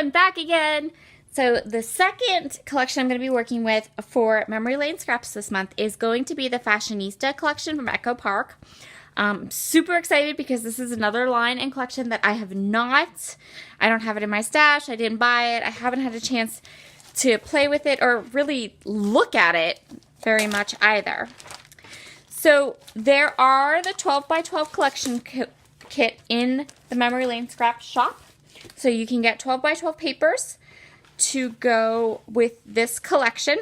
I'm back again. So the second collection I'm going to be working with for Memory Lane Scraps this month is going to be the Fashionista collection from Echo Park. I'm super excited because this is another line and collection that I don't have it in my stash. I didn't buy it. I haven't had a chance to play with it or really look at it very much either. So there are the 12 by 12 collection kit in the Memory Lane Scraps shop. So you can get 12 by 12 papers to go with this collection.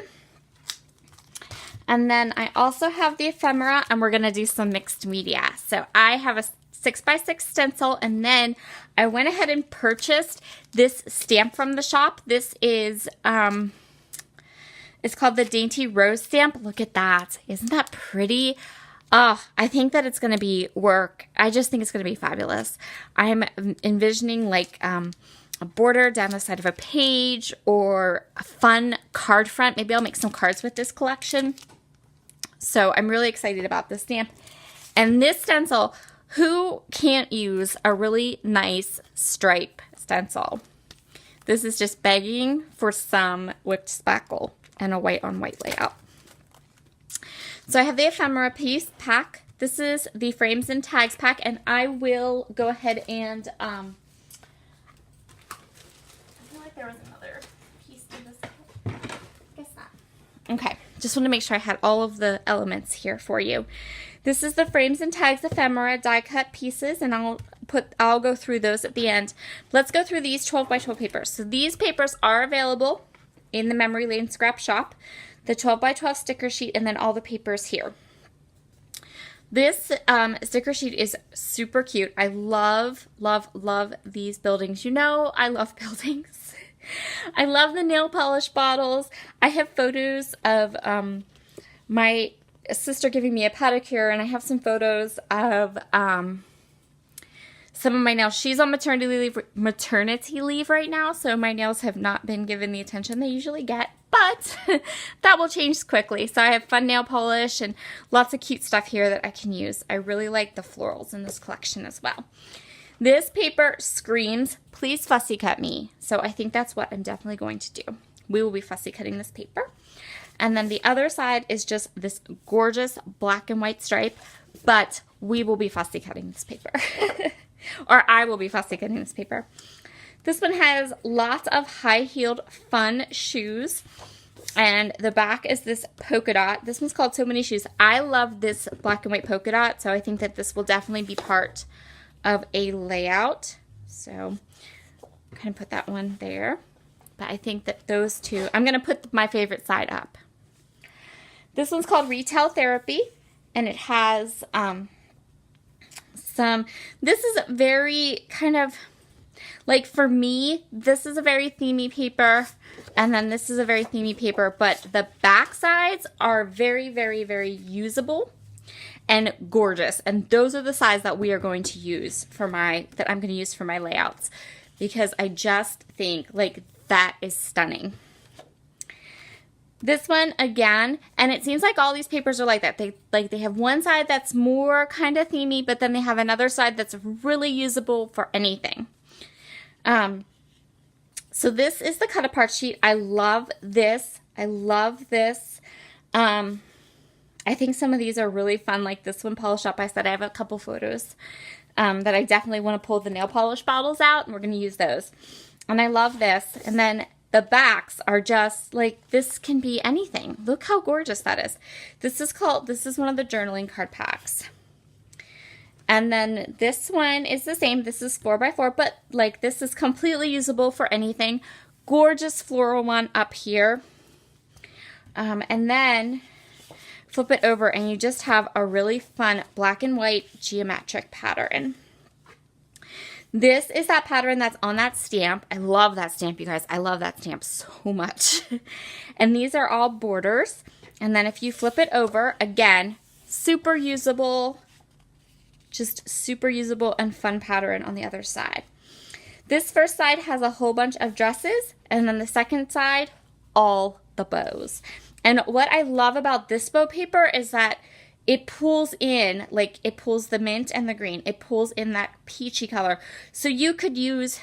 And then I also have the ephemera, and we're going to do some mixed media. So I have a 6 by 6 stencil, and then I went ahead and purchased this stamp from the shop. This is, it's called the Dainty Rose stamp. Look at that. Isn't that pretty? Oh, I think that it's going to be work. I just think it's going to be fabulous. I'm envisioning like a border down the side of a page or a fun card front. Maybe I'll make some cards with this collection. So I'm really excited about this stamp. And this stencil, who can't use a really nice stripe stencil? This is just begging for some whipped spackle and a white on white layout. So I have the ephemera piece pack. This is the frames and tags pack, and I will go ahead and, I feel like there was another piece to this. I guess not. Okay, just want to make sure I had all of the elements here for you. This is the frames and tags ephemera die cut pieces, and I'll go through those at the end. Let's go through these 12 by 12 papers. So these papers are available in the Memory Lane Scrap Shop. The 12 by 12 sticker sheet, and then all the papers here. This sticker sheet is super cute. I love, love, love these buildings. You know I love buildings. I love the nail polish bottles. I have photos of my sister giving me a pedicure, and I have some photos of some of my nails. She's on maternity leave right now, so my nails have not been given the attention they usually get. But that will change quickly. So I have fun nail polish and lots of cute stuff here that I can use. I really like the florals in this collection as well. This paper screams, please fussy cut me. So I think that's what I'm definitely going to do. We will be fussy cutting this paper. And then the other side is just this gorgeous black and white stripe, but we will be fussy cutting this paper. Or I will be fussy cutting this paper. This one has lots of high-heeled fun shoes, and the back is this polka dot. This one's called So Many Shoes. I love this black and white polka dot, so I think that this will definitely be part of a layout. So I'm going to put that one there, but I think that those two, I'm going to put my favorite side up. This one's called Retail Therapy, and it has this is very kind of, like for me, this is a very themey paper, and then this is a very themey paper, but the back sides are very, very, very usable and gorgeous. And those are the sides that we are going to use that I'm going to use for my layouts, because I just think like that is stunning. This one again, and it seems like all these papers are like that. They have one side that's more kind of themey, but then they have another side that's really usable for anything. So this is the cut apart sheet. I love this. I love this. I think some of these are really fun, like this one, Polish Up. I said I have a couple photos that I definitely want to pull the nail polish bottles out, and we're going to use those. And I love this. And then the backs are just like, this can be anything. Look how gorgeous that is. This is one of the journaling card packs. And then this one is the same. This is 4x4, but like this is completely usable for anything. Gorgeous floral one up here. And then flip it over and you just have a really fun black and white geometric pattern. This is that pattern that's on that stamp. I love that stamp, you guys. I love that stamp so much. And these are all borders. And then if you flip it over, again, super usable, just super usable and fun pattern on the other side. This first side has a whole bunch of dresses, and then the second side, all the bows. And what I love about this bow paper is that it pulls in, like it pulls the mint and the green. It pulls in that peachy color. So you could use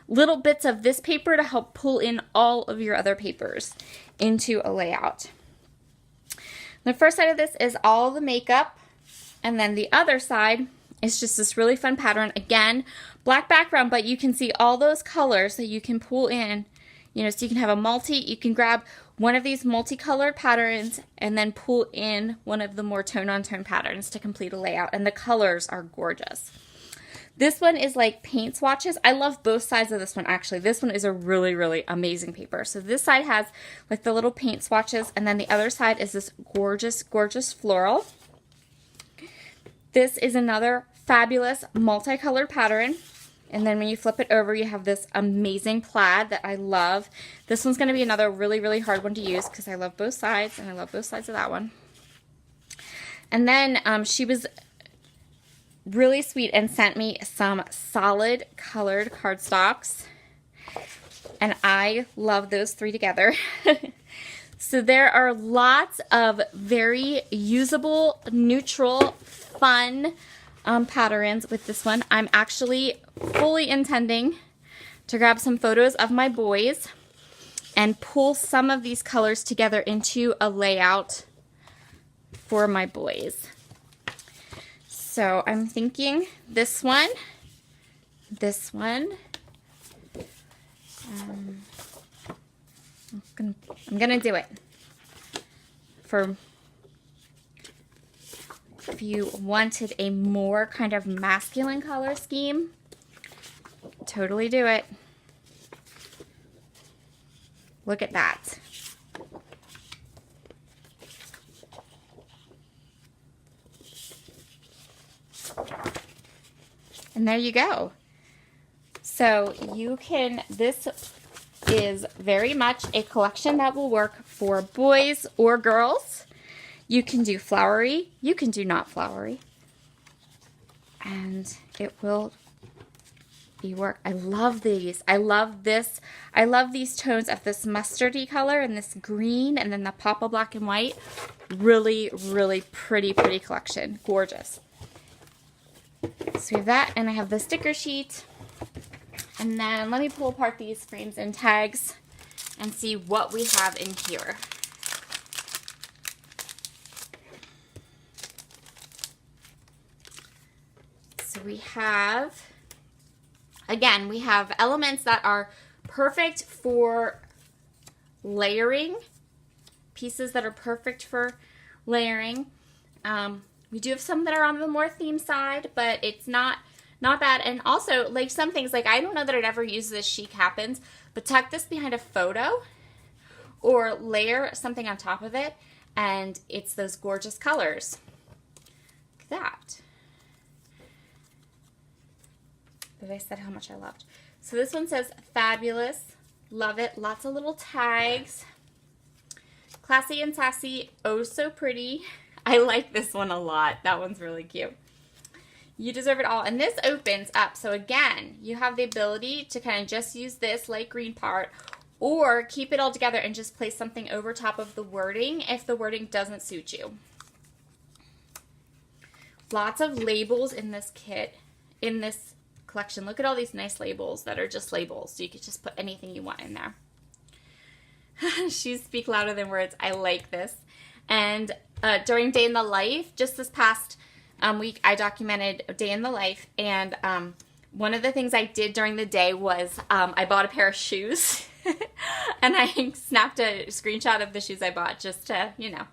little bits of this paper to help pull in all of your other papers into a layout. The first side of this is all the makeup, and then the other side is just this really fun pattern. Again, black background, but you can see all those colors that you can pull in, you know, so you can have a you can grab one of these multicolored patterns and then pull in one of the more tone-on-tone patterns to complete a layout, and the colors are gorgeous. This one is like paint swatches. I love both sides of this one, actually. This one is a really, really amazing paper. So this side has like the little paint swatches, and then the other side is this gorgeous, gorgeous floral. This is another fabulous multicolored pattern. And then when you flip it over, you have this amazing plaid that I love. This one's going to be another really, really hard one to use because I love both sides, and I love both sides of that one. And then she was really sweet and sent me some solid colored cardstocks, and I love those three together. So there are lots of very usable, neutral, fun patterns with this one. I'm actually fully intending to grab some photos of my boys and pull some of these colors together into a layout for my boys. So I'm thinking this one, I'm gonna do it for, if you wanted a more kind of masculine color scheme, totally do it. Look at that. And there you go. So you can, this is very much a collection that will work for boys or girls. You can do flowery, you can do not flowery, and it will be work. I love these. I love this. I love these tones of this mustardy color and this green, and then the pop of black and white. Really, really pretty, pretty collection. Gorgeous. So we have that, and I have the sticker sheet. And then let me pull apart these frames and tags and see what we have in here. So we have, again, we have elements that are perfect for layering, pieces that are perfect for layering. We do have some that are on the more theme side, but it's not bad. And also, like, some things, like, I don't know that I'd ever use this chic happens, but tuck this behind a photo or layer something on top of it, and it's those gorgeous colors. Look at that. But I said how much I loved. So this one says fabulous, love it, lots of little tags, classy and sassy, oh so pretty. I like this one a lot. That one's really cute. You deserve it all. And this opens up. So again, you have the ability to kind of just use this light green part, or keep it all together and just place something over top of the wording if the wording doesn't suit you. Lots of labels in this kit, in this collection. Look at all these nice labels that are just labels. So you could just put anything you want in there. Shoes speak louder than words. I like this. And during Day in the Life, just this past week, I documented a Day in the Life, and one of the things I did during the day was I bought a pair of shoes, and I snapped a screenshot of the shoes I bought just to, you know,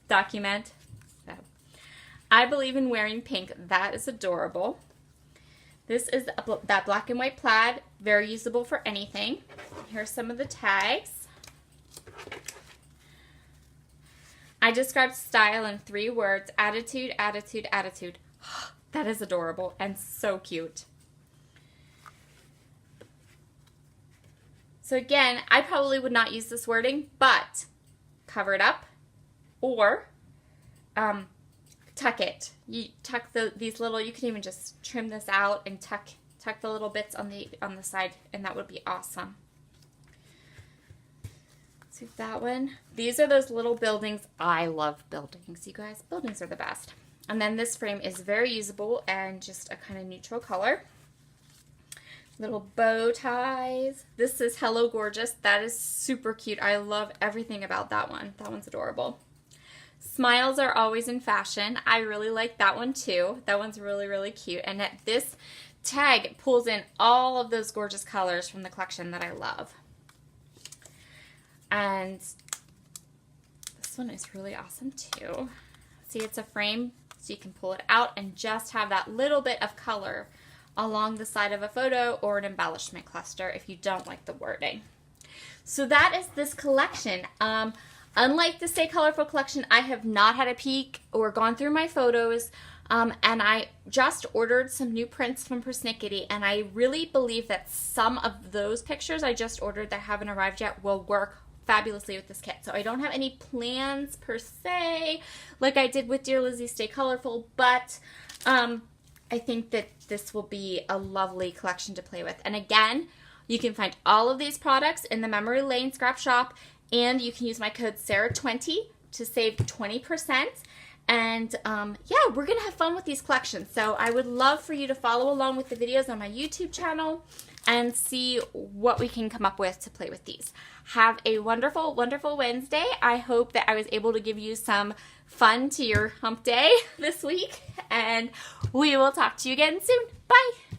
document. So, I believe in wearing pink. That is adorable. This is that black and white plaid, very usable for anything. Here's some of the tags. I described style in 3 words: attitude, attitude, attitude. That is adorable and so cute. So again, I probably would not use this wording, but cover it up or tuck it. You tuck these little, you can even just trim this out and tuck the little bits on the side, and that would be awesome. See that one? These are those little buildings. I love buildings, you guys. Buildings are the best. And then this frame is very usable and just a kind of neutral color. Little bow ties. This is Hello Gorgeous. That is super cute. I love everything about that one. That one's adorable. Smiles are always in fashion. I really like that one too. That one's really, really cute. And this tag pulls in all of those gorgeous colors from the collection that I love. And this one is really awesome too. See, it's a frame, so you can pull it out and just have that little bit of color along the side of a photo or an embellishment cluster if you don't like the wording. So that is this collection. Unlike the Stay Colorful collection, I have not had a peek or gone through my photos, and I just ordered some new prints from Persnickety, and I really believe that some of those pictures I just ordered that haven't arrived yet will work fabulously with this kit. So I don't have any plans per se like I did with Dear Lizzy Stay Colorful, but I think that this will be a lovely collection to play with. And again, you can find all of these products in the Memory Lane Scrap Shop, and you can use my code Sara20 to save 20%. And yeah, we're going to have fun with these collections. So I would love for you to follow along with the videos on my YouTube channel and see what we can come up with to play with these. Have a wonderful, wonderful Wednesday. I hope that I was able to give you some fun to your hump day this week, and we will talk to you again soon. Bye!